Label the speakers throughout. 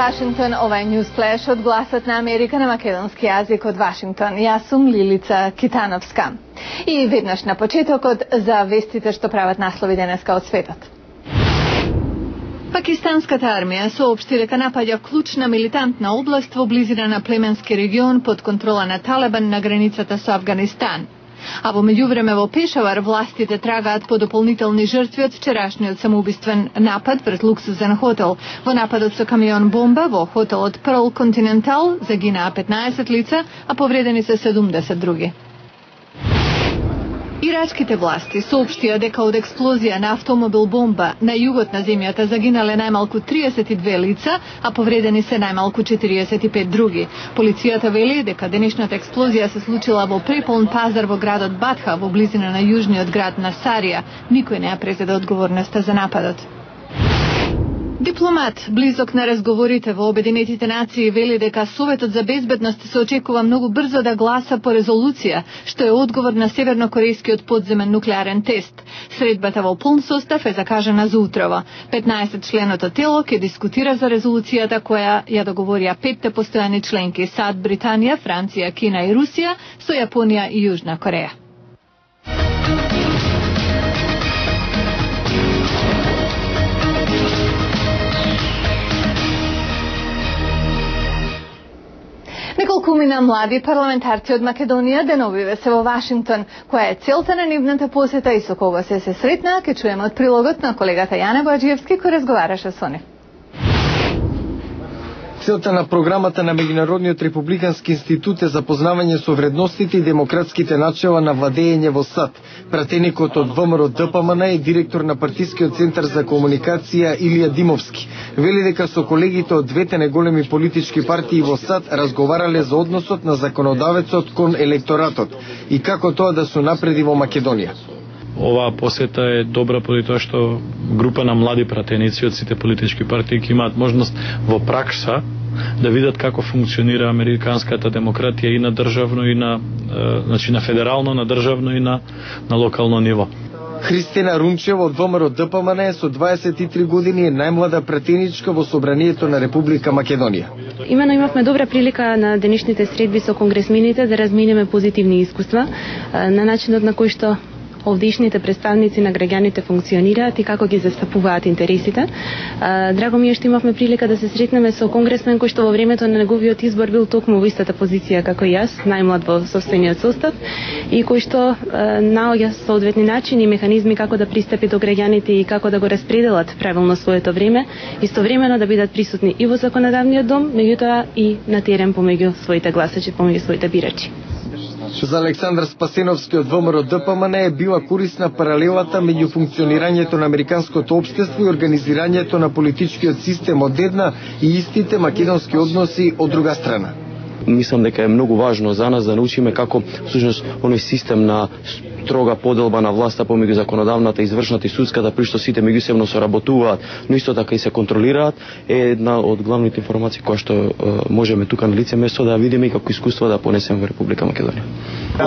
Speaker 1: Вашингтон, ова е News Flash од Гласот на Америка на македонски јазик од Вашингтон. Јас сум Лилица Китановска. И веднаш на почетокот за вестите што прават наслови денеска од светот. Пакистанската армија соопшти дека напаѓа клучна милитантна област во близина на племенски регион под контрола на Талибан на границата со Авганистан. А во меѓувреме во Пешавар властите трагаат по дополнителни жртви од вчерашниот самоубиствен напад пред луксузен хотел. Во нападот со камион бомба во хотелот Pearl Continental загинаа 15 лица, а повредени се 70 други. Ирачките власти соопштија дека од експлозија на автомобил бомба на југот на земјата загинале најмалку 32 лица, а повредени се најмалку 45 други. Полицијата вели дека денешната експлозија се случила во преполн пазар во градот Батха во близина на јужниот град Насарија. Никој не ја презеде одговорноста за нападот. Дипломат, близок на разговорите во Обединетите нации, вели дека Советот за безбедност се очекува многу брзо да гласа по резолуција, што е одговор на севернокорејскиот подземен нуклеарен тест. Средбата во полн состав е закажана за утрово. 15 членото тело ќе дискутира за резолуцијата која ја договорија 5 постојани членки САД, Британија, Франција, Кина и Русија со Јапонија и Јужна Кореја. Неколкумина млади парламентарци од Македонија деновиве се во Вашингтон, која е целта на нивната посета и со кого се сретнаа, ке чуеме од прилогот на колегата Јане Боаџиевски кој разговараше со нив.
Speaker 2: Целта на програмата на Меѓународниот републикански институт е запознавање со вредностите и демократските начела на владење во САД. Пратеникот од ВМРО ДПМН е директор на партискиот центар за комуникација Илија Димовски. Вели дека со колегите од двете најголеми политички партии во САД разговарале за односот на законодавецот кон електоратот и како тоа да се напреди во Македонија.
Speaker 3: Оваа посета е добра поради тоа што група на млади пратеници од сите политички партии ќе имаат можност во пракса да видат како функционира американската демократија и на државно и на на федерално, на државно и на локално ниво.
Speaker 2: Христина Рунчева од ВМРО ДПМН со 23 години е најмлада пратеничка во Собранието на Република Македонија.
Speaker 4: Имено имавме добра прилика на денешните средби со конгресмените да разминеме позитивни искуства на начинот на кој што овдешните представници на граѓаните функционираат и како ги застапуваат интересите. Драго ми е што имавме прилика да се сретнеме со конгресмен кој што во времето на неговиот избор бил токму во истата позиција како јас, најмлад во сопствениот состав и кој што наоѓа соодветни начини и механизми како да пристапи до граѓаните и како да го распределат правилно своето време, истовремено да бидат присутни и во законодавниот дом, меѓутоа и на терен помеѓу своите гласачи, помеѓу своите бирачи.
Speaker 2: За Александар Спасеновски од ВМРО ДПМН е била корисна паралелата меѓу функционирањето на американското општество и организирањето на политичкиот систем од една и истите македонски односи од друга страна.
Speaker 5: Мислам дека е многу важно за нас да научиме како всушност оној систем на строга поделба на власта помеѓу законодавната, извршната и судската, при што сите меѓусебно соработуваат, но исто така и се контролираат, е една од главните информации која што можеме тука на лице место да видиме и како искуство да понесеме во Република Македонија.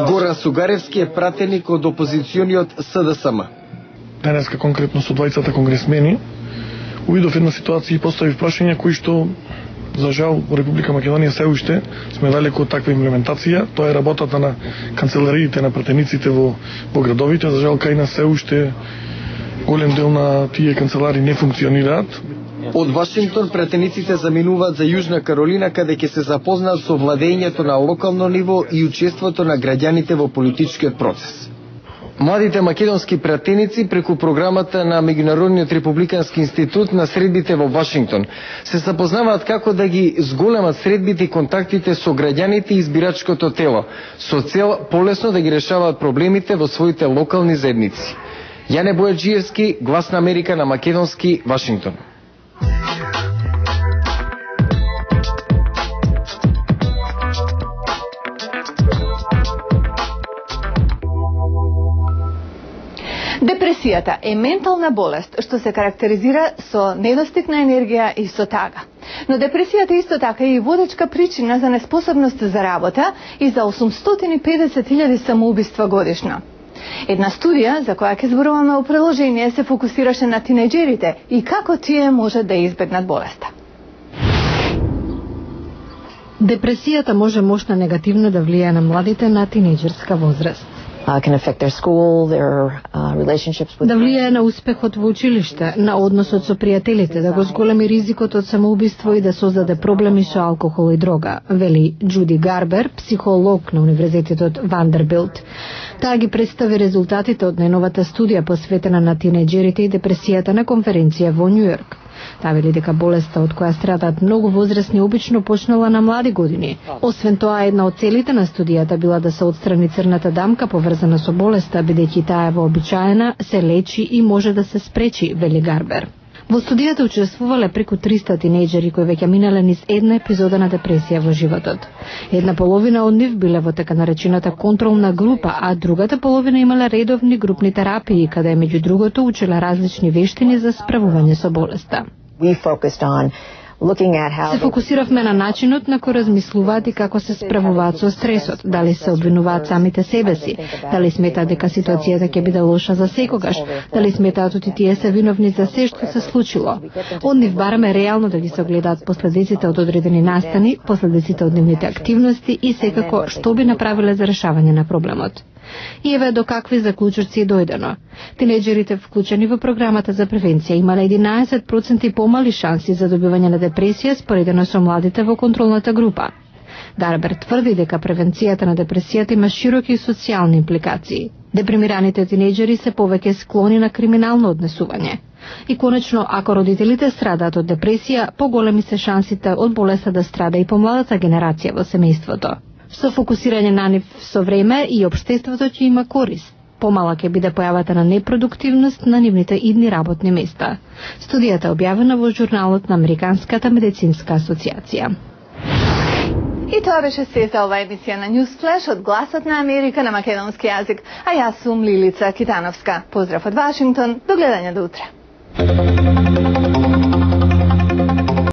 Speaker 2: Горан Сугаревски е пратеник од опозициониот СДСМ.
Speaker 6: Денеска конкретно со двајцата конгресмени увидов една ситуација и поставив прашања кои што за жал во Република Македонија се уште сме далеку од таква имплементација. Тоа е работата на канцелариите на пратениците во градовите. За жал кај нас се уште голем дел на тие канцелари не функционираат.
Speaker 2: Од Вашингтон пратениците заминуваат за Јужна Каролина, каде ќе се запознаат со владењето на локално ниво и учеството на граѓаните во политичкиот процес. Младите македонски пратеници преку програмата на Меѓународниот републикански институт на средбите во Вашингтон се запознаваат како да ги зголемат средбите и контактите со граѓаните и избирачкото тело, со цел полесно да ги решаваат проблемите во своите локални заедници. Јане Боаџиевски, Глас на Америка на македонски, Вашингтон.
Speaker 1: Депресијата е ментална болест што се карактеризира со недостиг на енергија и со тага. Но депресијата исто така е и водечка причина за неспособност за работа и за 850.000 самоубиства годишно. Една студија за која ќе зборуваме во приложение се фокусираше на тинејџерите и како тие можат да избегнат болеста.
Speaker 7: Депресијата може мощно негативно да влијае на младите на тинејџерска возраст.
Speaker 8: Can affect their school, their relationships with
Speaker 7: да влијае на успехот во училиште, на односот со пријателите, да го зголеми ризикот од самоубиство и да создаде проблеми со алкохол и дрога, вели Джуди Гарбер, психолог на Универзитетот Вандербилт. Таа ги представи резултатите од најновата студија посветена на тинејџерите и депресијата на конференција во Њујорк. Таа вели дека болеста од која страдаат многу возрастни обично почнала на млади години. Освен тоа, една од целите на студијата била да се отстрани црната дамка поврзана со болеста, бидејќи таа е вообичаена, се лечи и може да се спречи, вели Гарбер. Во студијата учествувале преку 300 тинејџери кои веќе минале низ една епизода на депресија во животот. Една половина од нив биле во така наречената контролна група, а другата половина имале редовни групни терапии, каде меѓу другото учеле различни вештини за справување со болеста. Се фокусиравме на начинот на кој размислуваат и како се справуваат со стресот, дали се обвинуваат самите себе си, дали сметаат дека ситуацијата ќе биде лоша за секогаш, дали сметаат оти тие се виновни за се што се случило. Од нив бараме реално да ги се огледаат последиците од одредени настани, последиците од нивните активности и секако што би направиле за решавање на проблемот. И еве до какви заклучоци дојдено. Тинејџерите вклучени во програмата за превенција имале 11% помали шанси за добивање на депресија споредено со младите во контролната група. Гарбер тврди дека превенцијата на депресијата има широки социјални импликации. Депримираните тинејџери се повеќе склони на криминално однесување. И конечно, ако родителите страдаат од депресија, поголеми се шансите од болеста да страда и помладата генерација во семејството. Со фокусирање на нив со време и општеството ќе има корист. Помала ќе биде појавата на непродуктивност на нивните идни работни места. Студијата е објавена во журналот на Американската медицинска асоциација.
Speaker 1: И тоа беше се за ова емисија на Newsflash од Гласот на Америка на македонски јазик, а јас сум Лилица Китановска. Поздрав од Вашингтон, до гледање до утре.